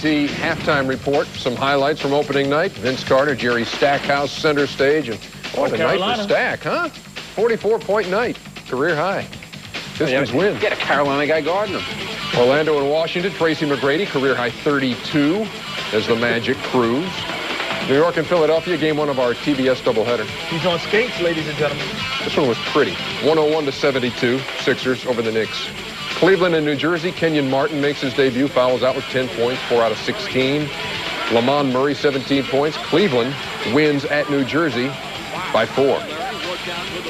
AT&T halftime report. Some highlights from opening night. Vince Carter, Jerry Stackhouse center stage. And what a night for Stack, huh? 44-point night. Career high. Pistons win. Get a Carolina guy guarding him. Orlando and Washington. Tracy McGrady, career high 32 as the Magic cruise. New York and Philadelphia, game one of our TBS doubleheader. He's on skates, ladies and gentlemen. This one was pretty. 101-72, Sixers over the Knicks. Cleveland and New Jersey, Kenyon Martin makes his debut, fouls out with 10 points, 4 out of 16. Lamont Murray, 17 points. Cleveland wins at New Jersey by 4.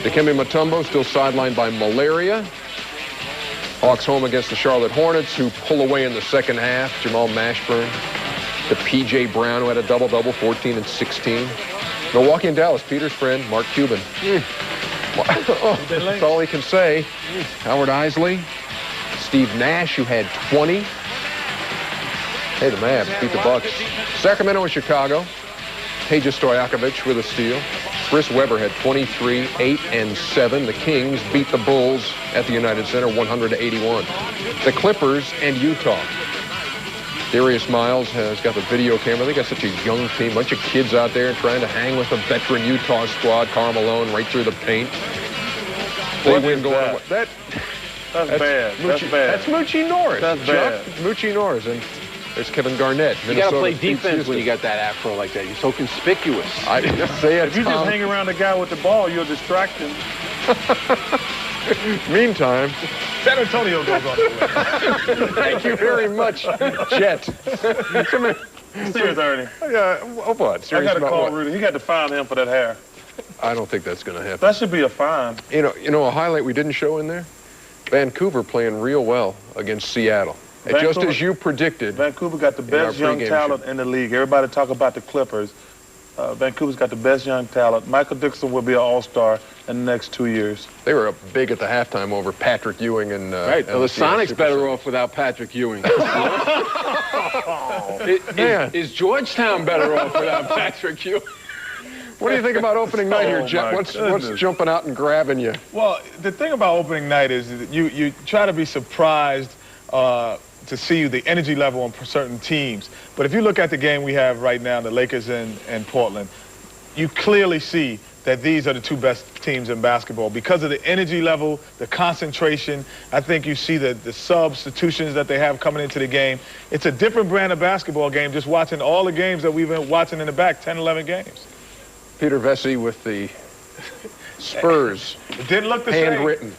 Dikembe Mutombo still sidelined by malaria. Hawks home against the Charlotte Hornets, who pull away in the second half. Jamal Mashburn. To P.J. Brown, who had a double-double, 14 and 16. Milwaukee and Dallas, Peter's friend, Mark Cuban. That's all he can say. Howard Isley. Steve Nash, who had 20. Hey, the Mavs beat the Bucks. Sacramento and Chicago. Peja Stojakovic with a steal. Chris Webber had 23, 8 and 7. The Kings beat the Bulls at the United Center, 100-81. The Clippers and Utah. Darius Miles has got the video camera. They got such a young team, bunch of kids out there trying to hang with a veteran Utah squad. Karl Malone right through the paint. They win going. That's bad. Moochie, that's Moochie Norris. That's bad. Moochie Norris. And there's Kevin Garnett. You got to play defense when you got that afro like that. You're so conspicuous. I say it. If you just hang around the guy with the ball, you'll distract him. Meantime, San Antonio goes on the way. Thank you very much, Jet. Serious, Ernie. Yeah, what? Serious I got to call what? Rudy. He got to fine him for that hair. I don't think that's going to happen. That should be a fine. You know, a highlight we didn't show in there? Vancouver playing real well against Seattle. Just as you predicted. Vancouver got the best young talent in the league. Everybody talk about the Clippers. Vancouver's got the best young talent. Michael Dixon will be an all-star in the next 2 years. They were up big at the halftime over Patrick Ewing and right. Well, the Sonics better off without Patrick Ewing. Is Georgetown better off without Patrick Ewing? What do you think about opening night here, Jet? What's jumping out and grabbing you? Well, the thing about opening night is that you try to be surprised to see the energy level on certain teams. But if you look at the game we have right now, the Lakers and Portland, you clearly see that these are the two best teams in basketball. Because of the energy level, the concentration, I think you see the substitutions that they have coming into the game. It's a different brand of basketball game just watching all the games that we've been watching in the back, 10, 11 games. Peter Vesey with the Spurs. It didn't look the same. Handwritten.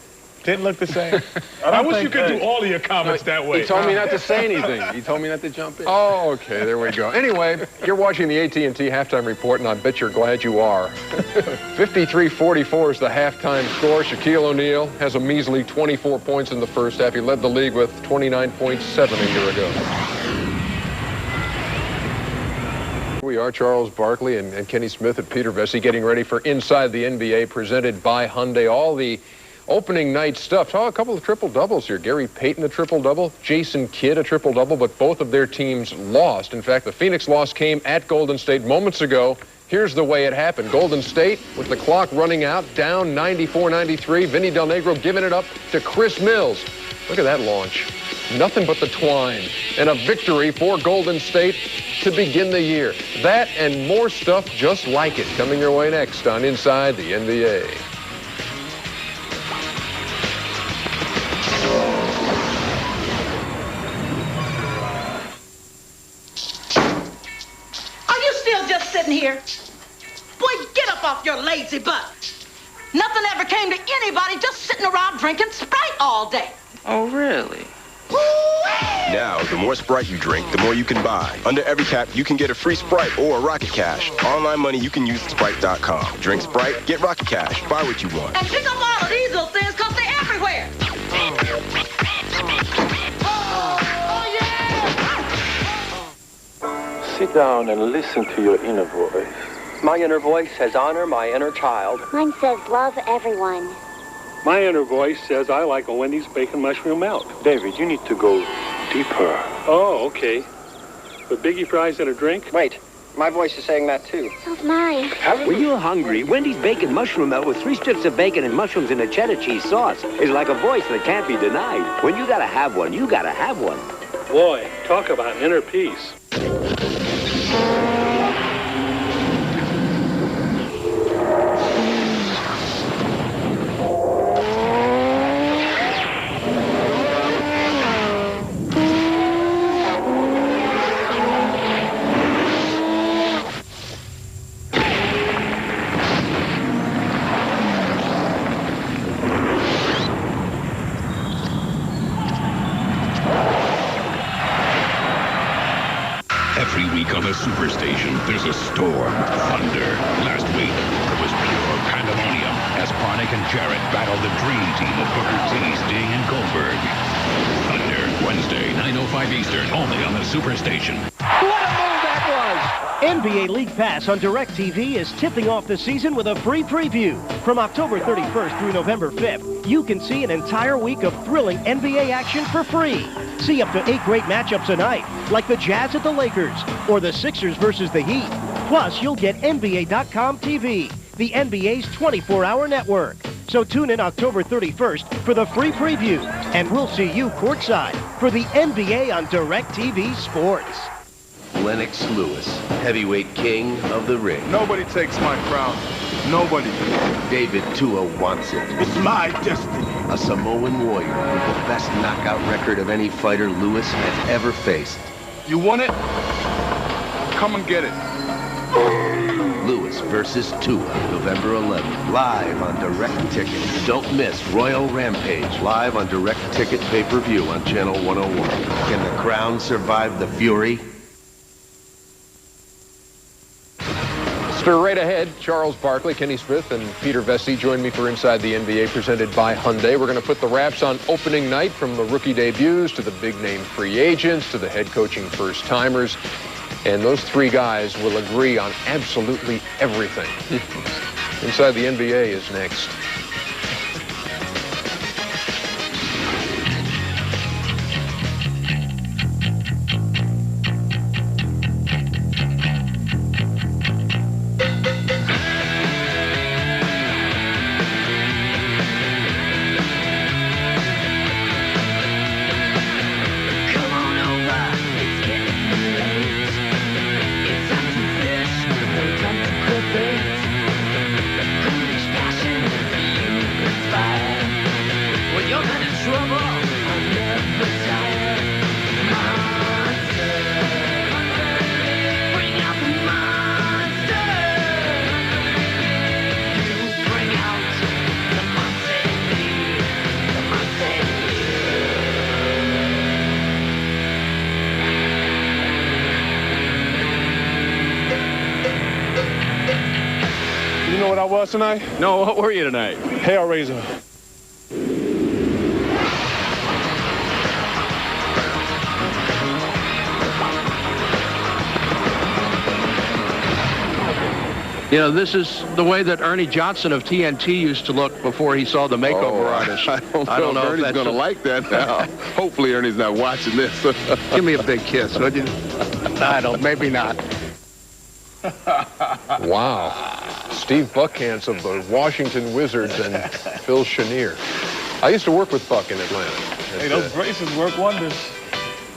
Didn't look the same. I wish you could do all of your comments that way. He told me not to say anything. He told me not to jump in. Oh, okay, there we go. Anyway, you're watching the AT&T halftime report, and I bet you're glad you are. 53-44 is the halftime score. Shaquille O'Neal has a measly 24 points in the first half. He led the league with 29.7 a year ago. We are Charles Barkley and Kenny Smith and Peter Vesey getting ready for Inside the NBA, presented by Hyundai. All the opening night stuff. Oh, a couple of triple-doubles here. Gary Payton, a triple-double. Jason Kidd, a triple-double, but both of their teams lost. In fact, the Phoenix loss came at Golden State moments ago. Here's the way it happened. Golden State, with the clock running out, down 94-93. Vinny Del Negro giving it up to Chris Mills. Look at that launch. Nothing but the twine. And a victory for Golden State to begin the year. That and more stuff just like it coming your way next on Inside the NBA. Here. Boy, get up off your lazy butt. Nothing ever came to anybody just sitting around drinking Sprite all day. Oh, really? Woo-wee! Now, the more Sprite you drink, the more you can buy. Under every cap, you can get a free Sprite or a Rocket Cash. Online money you can use at Sprite.com. Drink Sprite, get Rocket Cash. Buy what you want. And pick up all of these little things because they're everywhere. Sit down and listen to your inner voice. My inner voice says honor my inner child. Mine says love everyone. My inner voice says I like a Wendy's bacon mushroom melt. David, you need to go deeper. Oh, okay. With Biggie fries and a drink? Wait, my voice is saying that too. So's mine. When you're hungry, Wendy's bacon mushroom melt with 3 strips of bacon and mushrooms in a cheddar cheese sauce is like a voice that can't be denied. When you gotta have one, you gotta have one. Boy, talk about an inner peace. Every week on the Superstation, there's a storm, thunder. Last week, it was pure pandemonium as Parnick and Jarrett battled the dream team of Booker T, Sting, and Goldberg. Thunder, Wednesday, 9:05 Eastern, only on the Superstation. What a move that was! NBA League Pass on DirecTV is tipping off the season with a free preview. From October 31st through November 5th, you can see an entire week of thrilling NBA action for free. See up to 8 great matchups a night, like the Jazz at the Lakers or the Sixers versus the Heat. Plus, you'll get NBA.com TV, the NBA's 24-hour network. So tune in October 31st for the free preview, and we'll see you courtside for the NBA on DirecTV Sports. Lennox Lewis, heavyweight king of the ring. Nobody takes my crown. Nobody. David Tua wants it. It's my destiny. A Samoan warrior with the best knockout record of any fighter Lewis has ever faced. You want it? Come and get it. Lewis versus Tua, November 11th, live on Direct Ticket. Don't miss Royal Rampage, live on Direct Ticket pay-per-view on Channel 101. Can the crown survive the fury? Right ahead, Charles Barkley, Kenny Smith, and Peter Vesey join me for Inside the NBA, presented by Hyundai. We're going to put the wraps on opening night, from the rookie debuts to the big-name free agents to the head coaching first-timers. And those three guys will agree on absolutely everything. Inside the NBA is next. You know what I was tonight? No, what were you tonight? Hellraiser. You know, this is the way that Ernie Johnson of TNT used to look before he saw the makeover artist. I don't know if Ernie's going to like that now. Hopefully Ernie's not watching this. Give me a big kiss, would you? I don't, maybe not. Wow. Steve Buckhantz of the Washington Wizards and Phil Chenier. I used to work with Buck in Atlanta. Hey, those braces work wonders.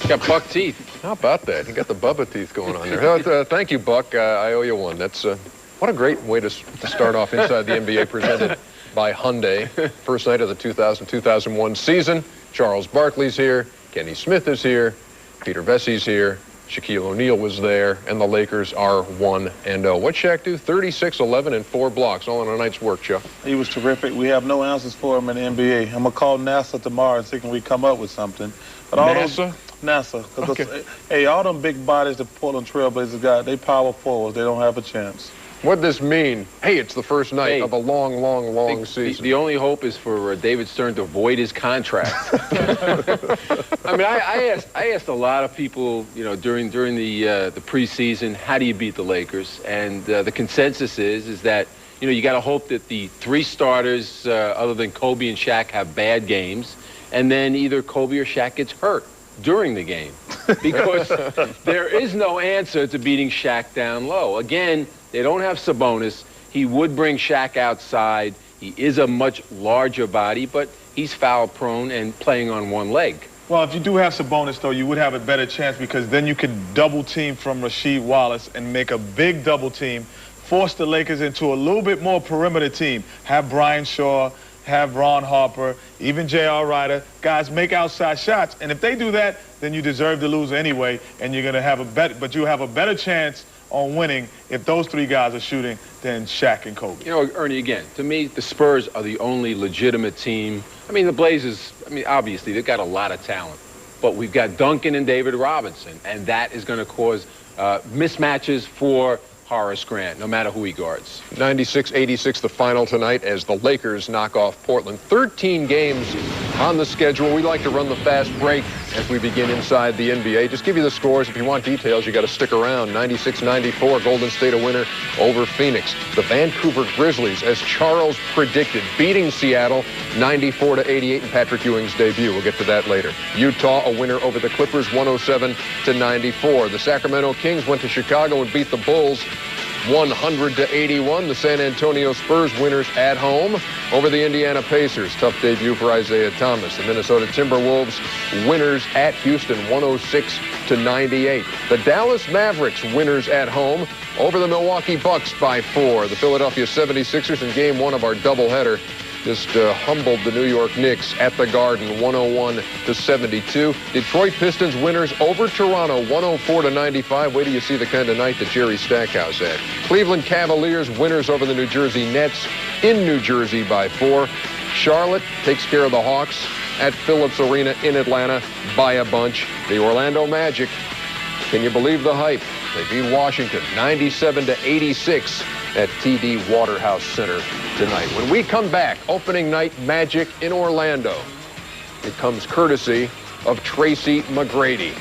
Got Buck teeth. How about that? You got the Bubba teeth going on there. Thank you, Buck. I owe you one. That's what a great way to start off Inside the NBA, presented by Hyundai. First night of the 2000-2001 season. Charles Barkley's here. Kenny Smith is here. Peter Vesey's here. Shaquille O'Neal was there, and the Lakers are 1-0. What'd Shaq do? 36, 11, and 4 blocks, all in a night's work, Chuck. He was terrific. We have no answers for him in the NBA. I'm going to call NASA tomorrow and see if we come up with something. But all NASA? NASA. Okay. Hey, all them big bodies the Portland Trailblazers got, they power forwards. They don't have a chance. What'd this mean? Hey, it's the first night of a long season. The only hope is for David Stern to void his contract. I mean, I asked a lot of people, you know, during the preseason, how do you beat the Lakers? And the consensus is that, you know, you got to hope that the three starters, other than Kobe and Shaq, have bad games, and then either Kobe or Shaq gets hurt during the game, because there is no answer to beating Shaq down low. Again, they don't have Sabonis. He would bring Shaq outside. He is a much larger body, but he's foul prone and playing on one leg. Well, if you do have Sabonis, though, you would have a better chance because then you could double team from Rasheed Wallace and make a big double team, force the Lakers into a little bit more perimeter team. Have Brian Shaw, have Ron Harper, even J.R. Ryder. Guys, make outside shots. And if they do that, then you deserve to lose anyway, and you're going to have a better, but you have a better chance on winning if those three guys are shooting than Shaq and Kobe. You know, Ernie, again, to me, the Spurs are the only legitimate team. I mean, the Blazers, obviously, they've got a lot of talent. But we've got Duncan and David Robinson, and that is going to cause mismatches for Horace Grant, no matter who he guards. 96-86 the final tonight as the Lakers knock off Portland. 13 games on the schedule. We like to run the fast break as we begin Inside the NBA. Just give you the scores. If you want details, you got to stick around. 96-94, Golden State a winner over Phoenix. The Vancouver Grizzlies, as Charles predicted, beating Seattle 94-88 in Patrick Ewing's debut. We'll get to that later. Utah a winner over the Clippers 107-94. The Sacramento Kings went to Chicago and beat the Bulls 100-81. The San Antonio Spurs winners at home over the Indiana Pacers. Tough debut for Isaiah Thomas. The Minnesota Timberwolves winners at Houston 106-98. The Dallas Mavericks winners at home over the Milwaukee Bucks by 4. The Philadelphia 76ers in game 1 of our doubleheader just humbled the New York Knicks at the Garden 101-72. Detroit Pistons winners over Toronto 104-95. Wait till you see the kind of night that Jerry Stackhouse had. Cleveland Cavaliers winners over the New Jersey Nets in New Jersey by 4. Charlotte takes care of the Hawks at Phillips Arena in Atlanta by a bunch. The Orlando Magic, can you believe the hype? They beat Washington 97-86 at TD Waterhouse Center tonight. When we come back, opening night Magic in Orlando. It comes courtesy of Tracy McGrady.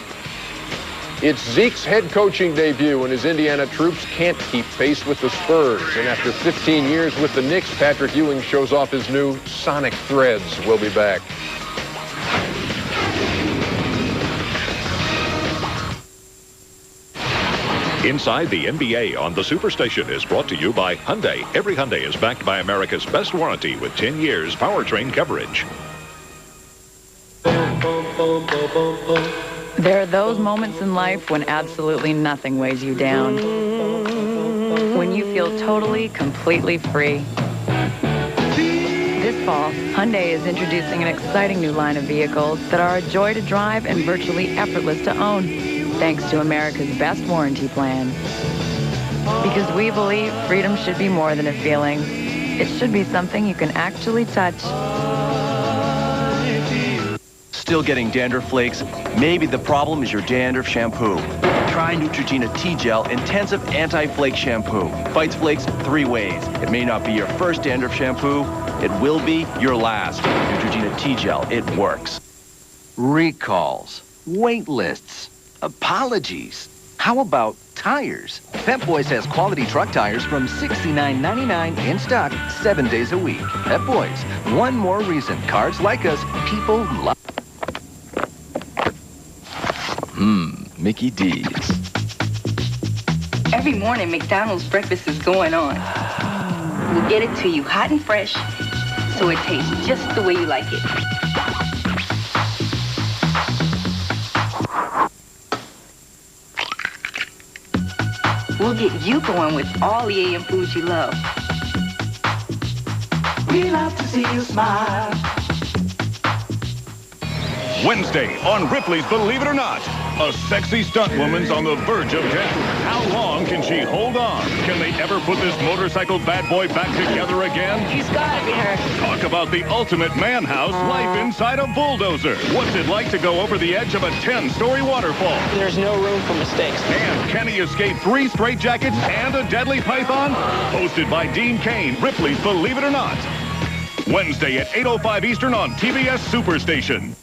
It's Zeke's head coaching debut and his Indiana troops can't keep pace with the Spurs. And after 15 years with the Knicks, Patrick Ewing shows off his new Sonic Threads. We'll be back. Inside the NBA on the Superstation is brought to you by Hyundai. Every Hyundai is backed by America's best warranty with 10 years powertrain coverage. There are those moments in life when absolutely nothing weighs you down. When you feel totally, completely free. This fall, Hyundai is introducing an exciting new line of vehicles that are a joy to drive and virtually effortless to own. Thanks to America's best warranty plan. Because we believe freedom should be more than a feeling. It should be something you can actually touch. Still getting dandruff flakes? Maybe the problem is your dandruff shampoo. Try Neutrogena T-Gel Intensive Anti-Flake Shampoo. Fights flakes 3 ways. It may not be your first dandruff shampoo. It will be your last. Neutrogena T-Gel, it works. Recalls, wait lists, apologies. How about tires? Pep Boys has quality truck tires from $69.99 in stock 7 days a week. Pep Boys, one more reason cars like us, people love. Mickey D's. Every morning, McDonald's breakfast is going on. We'll get it to you hot and fresh, so it tastes just the way you like it. We'll get you going with all the AM foods you love. We love to see you smile. Wednesday on Ripley's Believe It or Not, a sexy stunt woman's on the verge of death. How long can she hold on? Can they ever put this motorcycle bad boy back together again? He's gotta be hurt. Talk about the ultimate man house, life inside a bulldozer. What's it like to go over the edge of a 10-story waterfall? There's no room for mistakes. And can he escape 3 straitjackets and a deadly python? Hosted by Dean Cain, Ripley's Believe It or Not. Wednesday at 8:05 Eastern on TBS Superstation.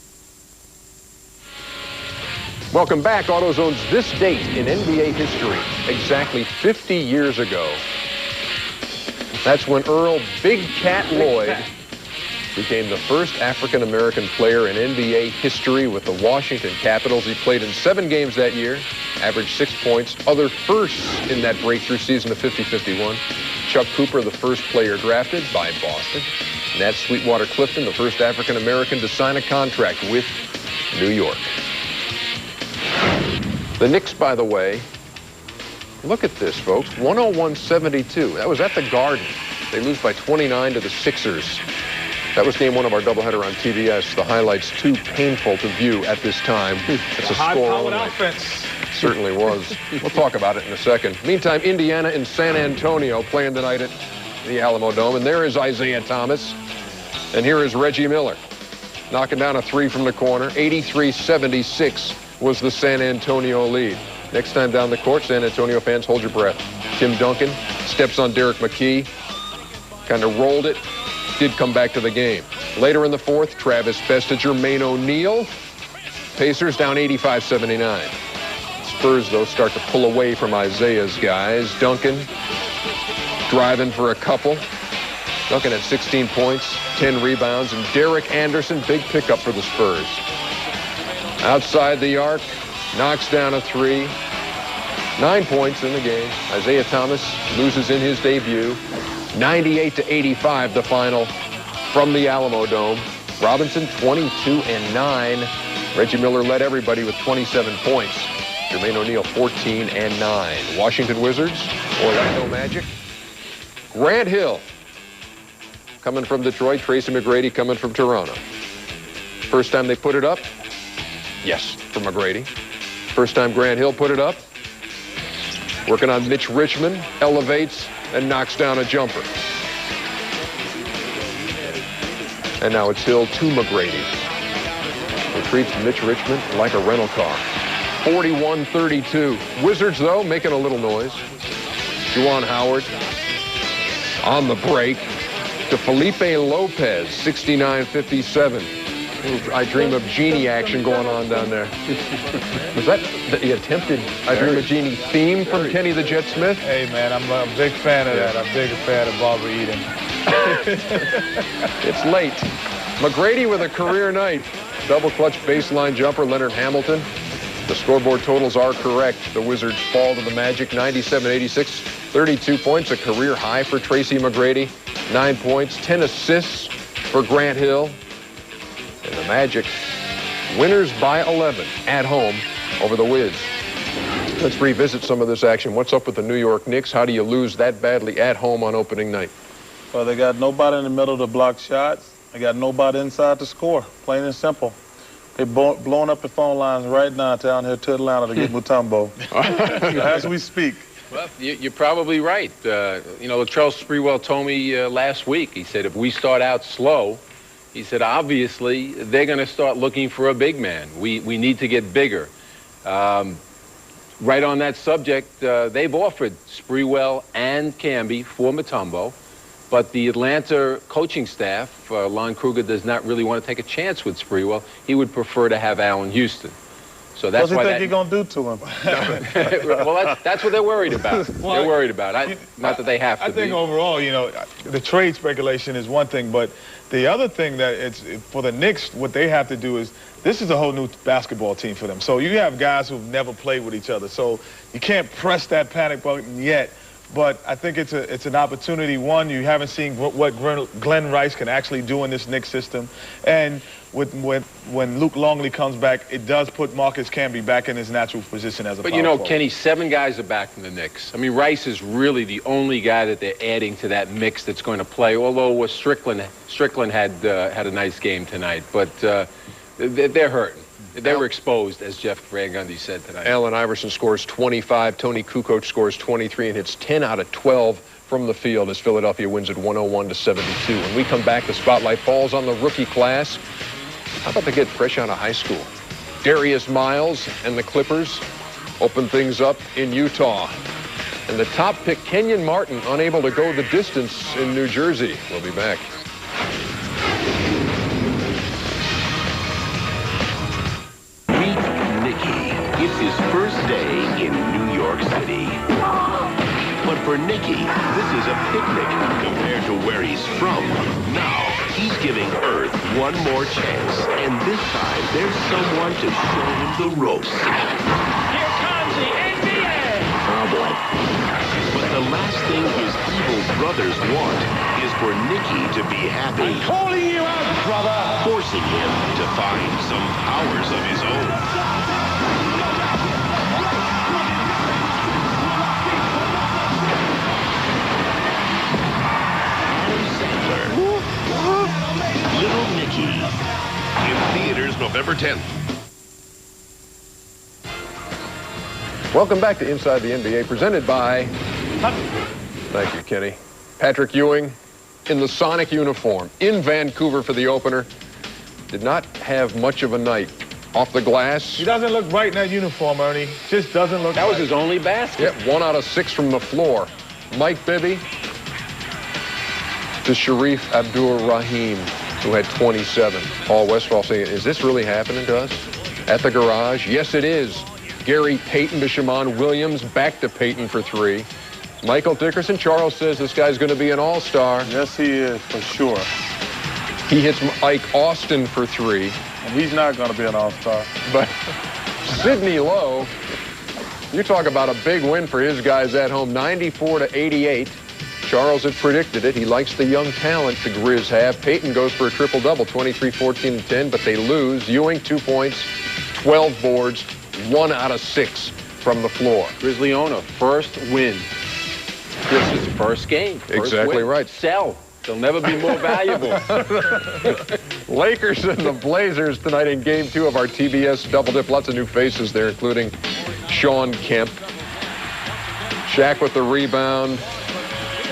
Welcome back. AutoZone's this date in NBA history, exactly 50 years ago. That's when Earl Big Cat Lloyd became the first African-American player in NBA history with the Washington Capitals. He played in 7 games that year, averaged 6 points. Other firsts in that breakthrough season of 50-51. Chuck Cooper, the first player drafted by Boston. Nat Sweetwater Clifton, the first African-American to sign a contract with New York. The Knicks, by the way, look at this, folks. 101-72. That was at the Garden. They lose by 29 to the Sixers. That was game 1 of our doubleheader on TBS. The highlights too painful to view at this time. It's a high-powered offense. Certainly was. We'll talk about it in a second. Meantime, Indiana and San Antonio playing tonight at the Alamo Dome. And there is Isaiah Thomas. And here is Reggie Miller knocking down a 3 from the corner. 83-76 was the San Antonio lead. Next time down the court, San Antonio fans, hold your breath. Tim Duncan steps on Derek McKee. Kind of rolled it. Did come back to the game. Later in the fourth, Travis Best to Jermaine O'Neal. Pacers down 85-79. Spurs, though, start to pull away from Isaiah's guys. Duncan driving for a couple. Duncan had 16 points, 10 rebounds, and Derek Anderson, big pickup for the Spurs. Outside the arc, knocks down a 3. 9 points in the game. Isaiah Thomas loses in his debut. 98-85 the final from the Alamo Dome. Robinson 22-9. Reggie Miller led everybody with 27 points. Jermaine O'Neal 14-9. Washington Wizards, Orlando Magic. Grant Hill coming from Detroit. Tracy McGrady coming from Toronto. First time they put it up? Yes, for McGrady. First time Grant Hill put it up. Working on Mitch Richmond. Elevates and knocks down a jumper. And now it's Hill to McGrady, who treats Mitch Richmond like a rental car. 41-32. Wizards, though, making a little noise. Juwan Howard on the break to Felipe Lopez, 69-57. I Dream of Jeannie action going on down there. Was that the attempted I Dream of Jeannie theme from Kenny the Jet Smith? Hey, man, I'm a big fan of that. I'm a big fan of Barbara Eden. It's late. McGrady with a career night. Double clutch baseline jumper, Leonard Hamilton. The scoreboard totals are correct. The Wizards fall to the Magic, 97-86. 32 points, a career high for Tracy McGrady. 9 points, 10 assists for Grant Hill. And the Magic, winners by 11 at home over the Wiz. Let's revisit some of this action. What's up with the New York Knicks? How do you lose that badly at home on opening night? Well, they got nobody in the middle to block shots. They got nobody inside to score, plain and simple. They're blowing up the phone lines right now down here to Atlanta to get Mutombo as we speak. Well, you're probably right. You know, Charles Sprewell told me last week, he said, if we start out slow, he said, obviously, they're going to start looking for a big man. We need to get bigger. Right on that subject, they've offered Sprewell and Camby for Mutombo, but the Atlanta coaching staff, Lon Kruger, does not really want to take a chance with Sprewell. He would prefer to have Allen Houston. So that's what do you think you're going to do to him? Well, that's what they're worried about. Well, they're worried about. Not that they have to I think overall, you know, the trade speculation is one thing, but the other thing that it's for the Knicks, what they have to do is, this is a whole new basketball team for them. So you have guys who've never played with each other. So you can't press that panic button yet. But I think it's an opportunity. One, you haven't seen what Glenn Rice can actually do in this Knicks system. And when Luke Longley comes back, it does put Marcus Camby back in his natural position as a power But, you know, forward. Kenny, 7 guys are back from the Knicks. I mean, Rice is really the only guy that they're adding to that mix that's going to play, although Strickland had a nice game tonight. But they're hurting. They were exposed, as Jeff Van Gundy said tonight. Allen Iverson scores 25. Tony Kukoc scores 23 and hits 10 out of 12 from the field as Philadelphia wins at 101-72. When we come back, the spotlight falls on the rookie class. How about the kid fresh out of high school? Darius Miles and the Clippers open things up in Utah. And the top pick, Kenyon Martin, unable to go the distance in New Jersey. We'll be back. It's his first day in New York City. But for Nicky, this is a picnic compared to where he's from. Now, he's giving Earth one more chance, and this time there's someone to show him the ropes. Here comes the NBA! Oh, boy. But the last thing his evil brothers want is for Nicky to be happy. I'm calling you out, brother. Forcing him to find some powers of his own. Little Nicky. In theaters November 10th. Welcome back to Inside the NBA, presented by... Thank you, Kenny. Patrick Ewing in the Sonic uniform in Vancouver for the opener. Did not have much of a night. Off the glass. He doesn't look right in that uniform, Ernie. Just doesn't look That was right. his only basket. Yeah, 1 out of 6 from the floor. Mike Bibby to Sharif Abdur-Rahim, who had 27. Paul Westphal saying, is this really happening to us? At the garage? Yes, it is. Gary Payton to Shammond Williams, back to Payton for 3. Michael Dickerson, Charles says this guy's going to be an all-star. Yes, he is, for sure. He hits Ike Austin for 3. And he's not going to be an all-star. But Sidney Lowe, you talk about a big win for his guys at home, 94-88. Charles had predicted it. He likes the young talent the Grizz have. Payton goes for a triple-double, 23, 14, and 10, but they lose. Ewing, 2 points, 12 boards, 1 out of 6 from the floor. Grizzly owner, first win. This is first game. First Exactly win. right. Sell. They'll never be more valuable. Lakers and the Blazers tonight in Game 2 of our TBS Double Dip. Lots of new faces there, including Sean Kemp. Shaq with the rebound.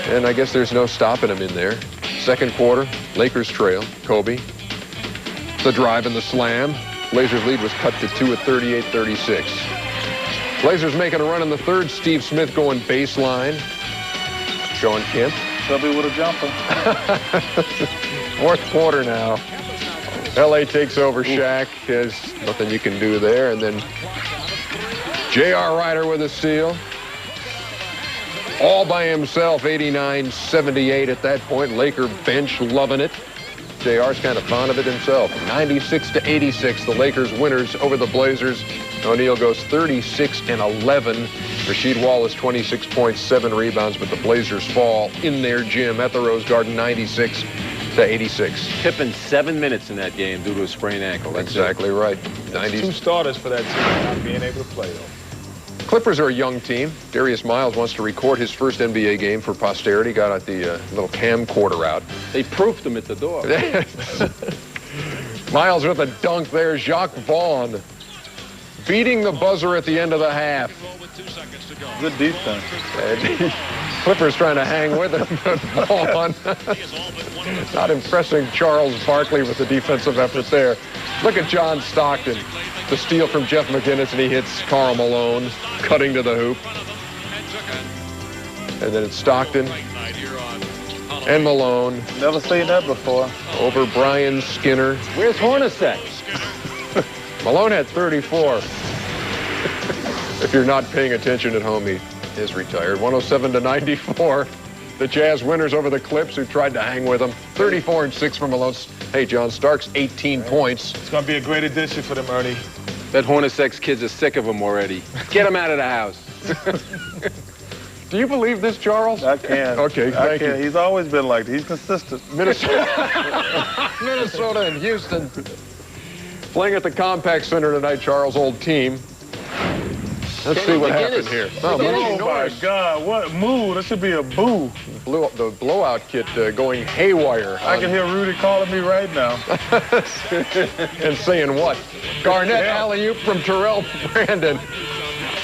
And I guess there's no stopping him in there. Second quarter, Lakers trail. Kobe. The drive and the slam. Blazers lead was cut to 2 at 38-36. Blazers making a run in the third. Steve Smith going baseline. Sean Kemp. Subby with a jumper. Fourth quarter now. L.A. takes over. Shaq. There's nothing you can do there. And then J.R. Ryder with a steal. All by himself, 89-78 at that point. Laker bench loving it. JR's kind of fond of it himself. 96-86, the Lakers winners over the Blazers. O'Neal goes 36-11. Rasheed Wallace, 26 points, 7 rebounds, but the Blazers fall in their gym at the Rose Garden, 96-86. Pippen 7 minutes in that game due to a sprained ankle. That's exactly right. 2 starters for that team not being able to play, though. Clippers are a young team. Darius Miles wants to record his first NBA game for posterity. Got out the little camcorder out. They proofed him at the door. Miles with a dunk there. Jacques Vaughn beating the buzzer at the end of the half. Good defense. Clippers trying to hang with him, but Vaughn not impressing Charles Barkley with the defensive effort there. Look at John Stockton. The steal from Jeff McGinnis, and he hits Karl Malone, cutting to the hoop. And then it's Stockton and Malone. Never seen that before. Over Brian Skinner. Where's Hornacek? Malone had 34. If you're not paying attention at home, he is retired. 107-94. The Jazz winners over the Clips, who tried to hang with them. 34-6 for Malone. Hey, John Starks, 18 points. It's going to be a great addition for them, Ernie. That Hornacek's kids are sick of him already. Get him out of the house. Do you believe this, Charles? I can. Okay, thank you. He's always been like that. He's consistent. Minnesota and Houston playing at the Compaq Center tonight, Charles' old team. Let's see what happened here. Oh my God, what mood? That should be a boo. The blowout kit going haywire. I can hear Rudy calling me right now. And saying what? Garnett alley-oop from Terrell Brandon.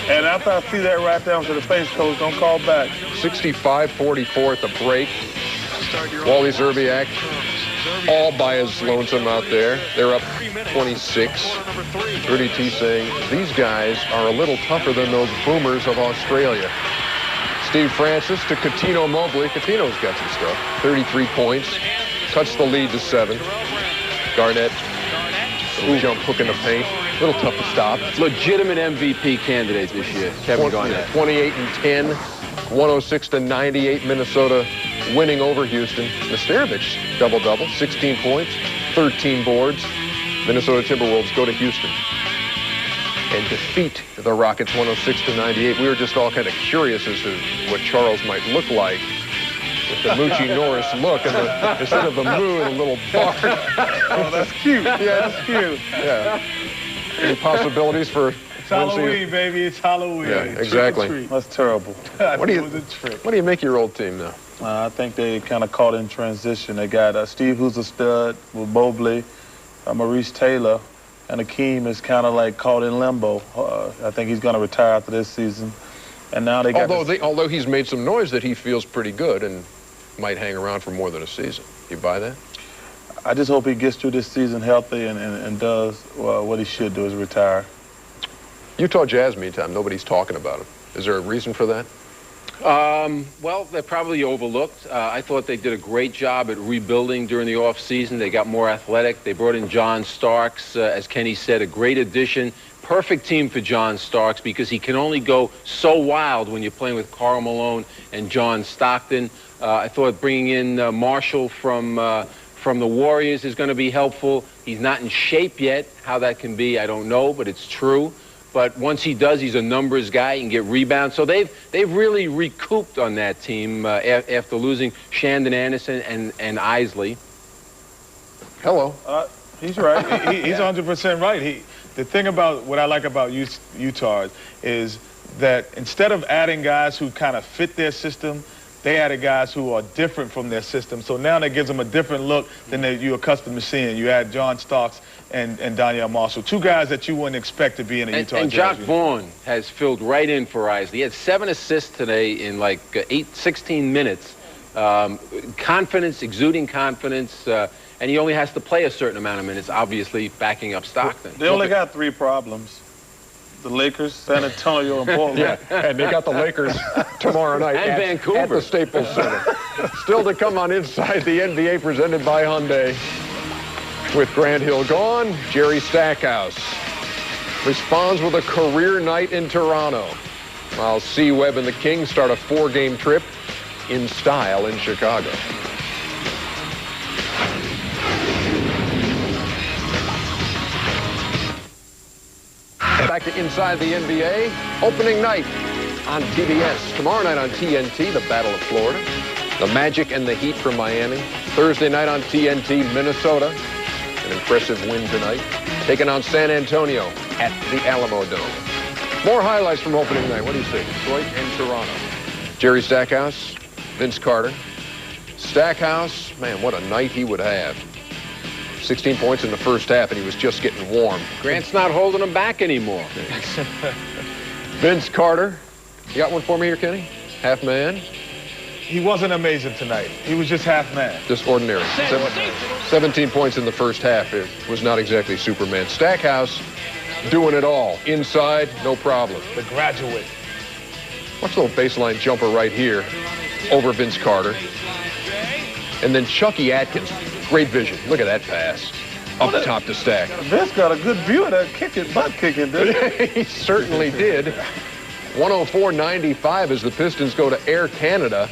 And after I see that right down to the face, coach, don't call back. 65-44 at the break. Wally Zerbiak all by his lonesome out there. They're up 26. Rudy T saying, these guys are a little tougher than those boomers of Australia. Steve Francis to Coutinho Mobley. Coutinho's got some stuff. 33 points. Cuts the lead to 7. Garnett. Jump hook in the paint. A little tough to stop. Legitimate MVP candidate this year, Kevin Garnett. 28-10. 106-98. Minnesota winning over Houston. Nesterovic double-double. 16 points. 13 boards. Minnesota Timberwolves go to Houston and defeat the Rockets 106-98. We were just all kind of curious as to what Charles might look like With the Moochie Norris look, and instead of the moo, and a little bark. Oh, that's cute. Yeah, that's cute. Yeah. Any possibilities for It's Halloween, baby. It's Halloween. Yeah, exactly. Trick or treat. That's terrible. What do you? It was a trick. What do you make your old team now? I think they kind of caught in transition. They got Steve, who's a stud, with Mobley, Maurice Taylor, and Akeem is kind of like caught in limbo. I think he's going to retire after this season. And now they got... Although he's made some noise that he feels pretty good and might hang around for more than a season. You buy that? I just hope he gets through this season healthy and does what he should do, is retire. Utah Jazz, meantime, nobody's talking about him. Is there a reason for that? Well, they're probably overlooked. I thought they did a great job at rebuilding during the offseason. They got more athletic. They brought in John Starks, as Kenny said, a great addition. Perfect team for John Starks because he can only go so wild when you're playing with Karl Malone and John Stockton. I thought bringing in Marshall from the Warriors is going to be helpful. He's not in shape yet. How that can be, I don't know, but it's true. But once he does, he's a numbers guy. He can get rebounds. So they've really recouped on that team after losing Shandon Anderson and Isley. Hello. He's right. He's 100% right. The thing about what I like about Utah is that instead of adding guys who kind of fit their system, they added guys who are different from their system. So now that gives them a different look than you're accustomed to seeing. You add John Starks and Danielle Marshall, two guys that you wouldn't expect to be in a Utah Jazz. And Jock Vaughn has filled right in for Isley. He had 7 assists today in like 16 minutes. Confidence, exuding confidence, and he only has to play a certain amount of minutes, obviously backing up Stockton. They only got 3 problems. The Lakers, San Antonio, and Portland. Yeah, and they got the Lakers tomorrow night and Vancouver at the Staples Center. Still to come on Inside the NBA, presented by Hyundai. With Grant Hill gone, Jerry Stackhouse responds with a career night in Toronto, while C. Webb and the Kings start a 4-game trip in style in Chicago. Back to Inside the NBA, opening night on TBS. Tomorrow night on TNT, the Battle of Florida. The Magic and the Heat from Miami. Thursday night on TNT, Minnesota. An impressive win tonight. Taking on San Antonio at the Alamo Dome. More highlights from opening night. What do you say? Detroit and Toronto. Jerry Stackhouse, Vince Carter. Stackhouse, man, what a night he would have. 16 points in the first half, and he was just getting warm. Grant's not holding him back anymore. Vince Carter. You got one for me here, Kenny? Half man? He wasn't amazing tonight. He was just half man. Just ordinary. 17 points in the first half. It was not exactly Superman. Stackhouse doing it all. Inside, no problem. The graduate. Watch a little baseline jumper right here over Vince Carter. And then Chucky Atkins. Great vision. Look at that pass. Up top to Stack. Vince got a good view of that butt kicking, didn't he? He certainly did. 104-95 as the Pistons go to Air Canada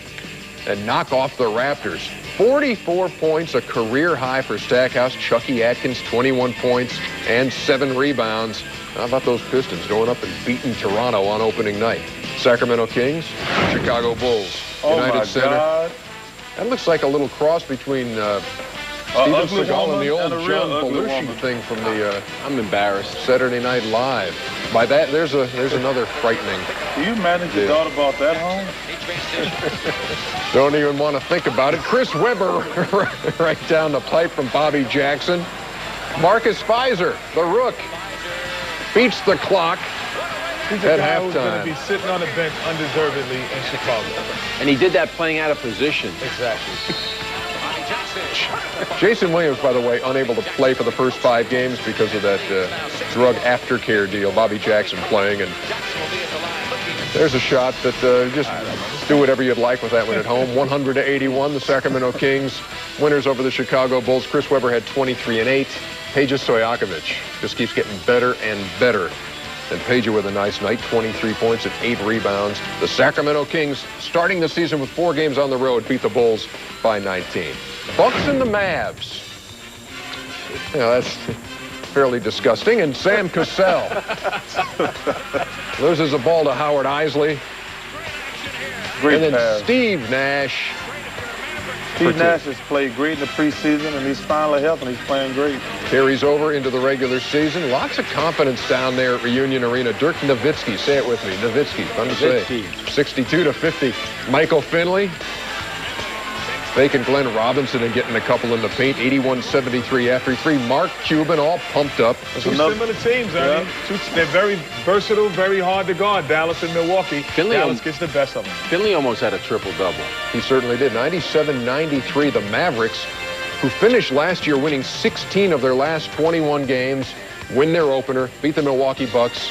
and knock off the Raptors. 44 points, a career high for Stackhouse. Chucky Atkins, 21 points and 7 rebounds. How about those Pistons going up and beating Toronto on opening night? Sacramento Kings, Chicago Bulls, United Center. God. That looks like a little cross between Steven Seagal and the old John Belushi thing from the I'm embarrassed. Saturday Night Live. By that, there's another frightening. Do you manage your daughter about that home? Don't even want to think about it. Chris Webber right down the pipe from Bobby Jackson. Marcus Fizer, the Rook, beats the clock He's at a guy who's going halftime. to be sitting on the bench undeservedly in Chicago. And he did that playing out of position. Exactly. Jason Williams, by the way, unable to play for the first 5 games because of that drug aftercare deal. Bobby Jackson playing, and there's a shot that just do whatever you'd like with that one at home. 100-81, the Sacramento Kings winners over the Chicago Bulls. Chris Webber had 23 and 8. Peja Stojakovic just keeps getting better and better. And Peja with a nice night, 23 points and 8 rebounds. The Sacramento Kings, starting the season with 4 games on the road, beat the Bulls by 19. Bucks and the Mavs. Yeah, that's fairly disgusting. And Sam Cassell loses a ball to Howard Isley. Great and then pass. Steve Nash Steve Nash has played great in the preseason, and he's finally healthy, and he's playing great. Carries over into the regular season. Lots of confidence down there at Reunion Arena. Dirk Nowitzki, say it with me. Nowitzki, fun to say. 62-50. Michael Finley. Faking Glenn Robinson and getting a couple in the paint. 81-73 after three. Mark Cuban all pumped up. Two similar teams, Ernie. They're very versatile, very hard to guard. Dallas and Milwaukee. Dallas gets the best of them. Finley almost had a triple-double. He certainly did. 97-93, the Mavericks, who finished last year winning 16 of their last 21 games, win their opener, beat the Milwaukee Bucks.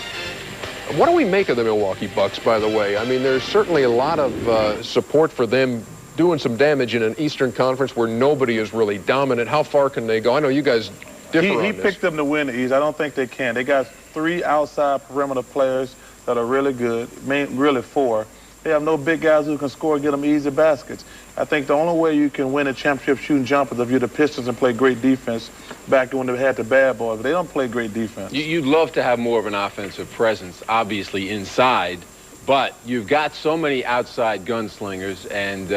What do we make of the Milwaukee Bucks, by the way? I mean, there's certainly a lot of support for them doing some damage in an Eastern Conference where nobody is really dominant. How far can they go? I know you guys differ on this. He picked them to win the East. I don't think they can. They got 3 outside perimeter players that are really good, really 4. They have no big guys who can score and get them easy baskets. I think the only way you can win a championship shooting jumpers is if you're the Pistons and play great defense back to when they had the bad boys. But they don't play great defense. You'd love to have more of an offensive presence, obviously, inside. But you've got so many outside gunslingers, and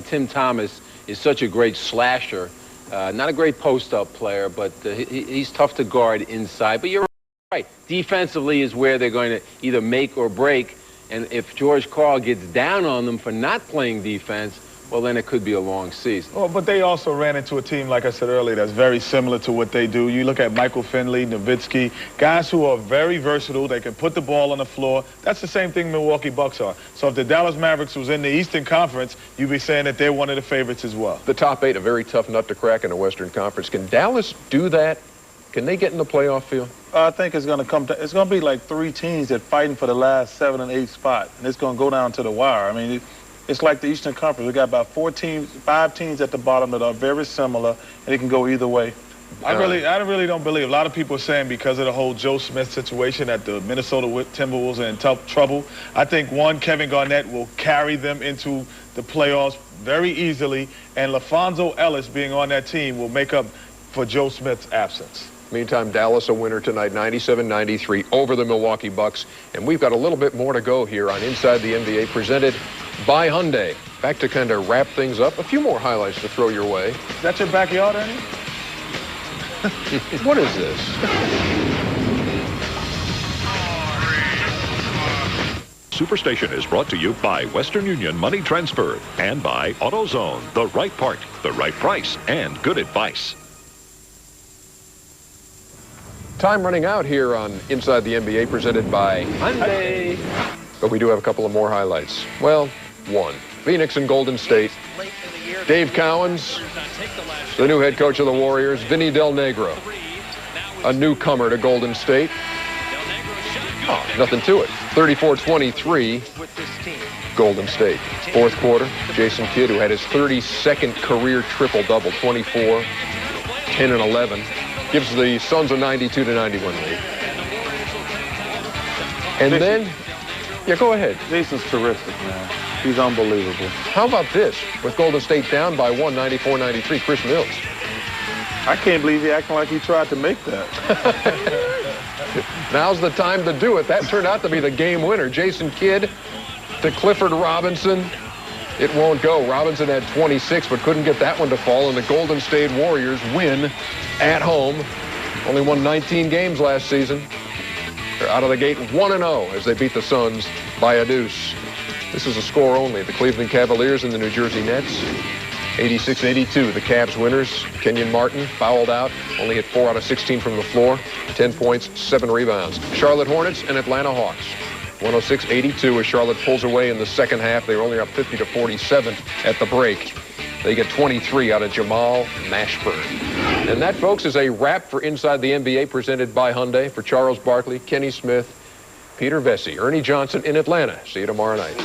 Tim Thomas is such a great slasher. Not a great post-up player, but he's tough to guard inside. But you're right. Defensively is where they're going to either make or break. And if George Karl gets down on them for not playing defense, well, then it could be a long season. Oh, but they also ran into a team, like I said earlier, that's very similar to what they do. You look at Michael Finley, Nowitzki, guys who are very versatile. They can put the ball on the floor. That's the same thing Milwaukee Bucks are. So if the Dallas Mavericks was in the Eastern Conference, you'd be saying that they're one of the favorites as well. The top 8, a very tough nut to crack in the Western Conference. Can Dallas do that? Can they get in the playoff field? I think it's going to come to, it's going to be like 3 teams that fighting for the last 7 and 8 spot, and it's going to go down to the wire. I mean, it's like the Eastern Conference. We got about 5 teams at the bottom that are very similar, and it can go either way. I really don't believe. A lot of people are saying because of the whole Joe Smith situation that the Minnesota Timberwolves are in tough trouble. I think, one, Kevin Garnett will carry them into the playoffs very easily, and LaFonso Ellis being on that team will make up for Joe Smith's absence. Meantime, Dallas a winner tonight, 97-93 over the Milwaukee Bucks. And we've got a little bit more to go here on Inside the NBA, presented by Hyundai. Back to kind of wrap things up. A few more highlights to throw your way. Is that your backyard, Ernie? What is this? Superstation is brought to you by Western Union Money Transfer and by AutoZone. The right part, the right price, and good advice. Time running out here on Inside the NBA, presented by Hyundai. But we do have a couple of more highlights. Well, one. Phoenix and Golden State. Dave Cowens, the new head coach of the Warriors. Vinny Del Negro, a newcomer to Golden State. Oh, nothing to it. 34-23, Golden State. Fourth quarter, Jason Kidd, who had his 32nd career triple-double, 24, 10, and 11. Gives the Suns a 92-91 lead. And then, yeah, go ahead. Jason's terrific, man. He's unbelievable. How about this? With Golden State down by 1, 94-93, Chris Mills. I can't believe he acting like he tried to make that. Now's the time to do it. That turned out to be the game winner. Jason Kidd to Clifford Robinson. It won't go. Robinson had 26, but couldn't get that one to fall, and the Golden State Warriors win at home. Only won 19 games last season. They're out of the gate 1-0 as they beat the Suns by a deuce. This is a score only. The Cleveland Cavaliers and the New Jersey Nets. 86-82, the Cavs winners. Kenyon Martin fouled out, only hit 4 out of 16 from the floor, 10 points, 7 rebounds. Charlotte Hornets and Atlanta Hawks. 106-82 as Charlotte pulls away in the second half. They were only up 50-47 at the break. They get 23 out of Jamal Mashburn. And that, folks, is a wrap for Inside the NBA, presented by Hyundai. For Charles Barkley, Kenny Smith, Peter Vesey, Ernie Johnson in Atlanta. See you tomorrow night.